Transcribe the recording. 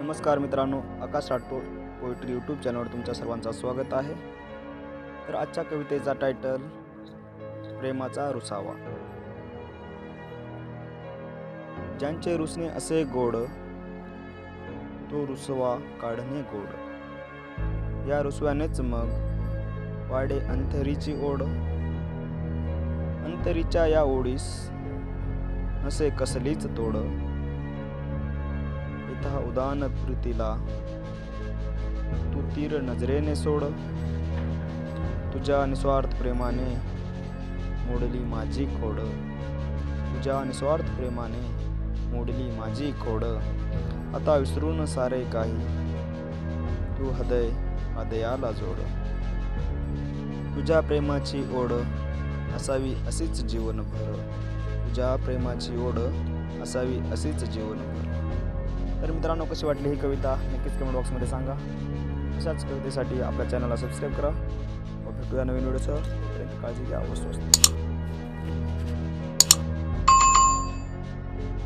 नमस्कार मित्रांनो, आकाश Rathod poetry YouTube चॅनलवर तुमच्या सर्वांचं स्वागत आहे। तर आजच्या कवितेचा टायटल प्रेमाचा रुसावा। ज्यांचे रुसणे असे गोड, तो रुसवा काढणे गोड। या रुसव्यानेच मग वाढे अंतरीची ओढ। अंतरीच्या या ओढीस नसे कसलीच तोड। इथं उदान प्रीतीला तू तीर नजरेने सोड। तुझ्या निस्वार्थ प्रेमाने मोडली माझी खोड। तुझ्या निस्वार्थ प्रेमाने मोडली माझी खोड। आता विसरून सारे काही तू हृदयाला जोड। तुझ्या प्रेमाची ओढ असावी अशीच जीवनभर। तुझ्या प्रेमाची ओढ असावी अशीच जीवनभर। तर मित्रांनो, कशी वाटली ही कविता नक्कीच कमेंट बॉक्समध्ये सांगा। अशाच कवितेसाठी आपल्या चॅनलला सबस्क्राईब करा व भेटूया नवीन व्हिडिओसह। तोपर्यंत काळजी घ्या व स्वस्त।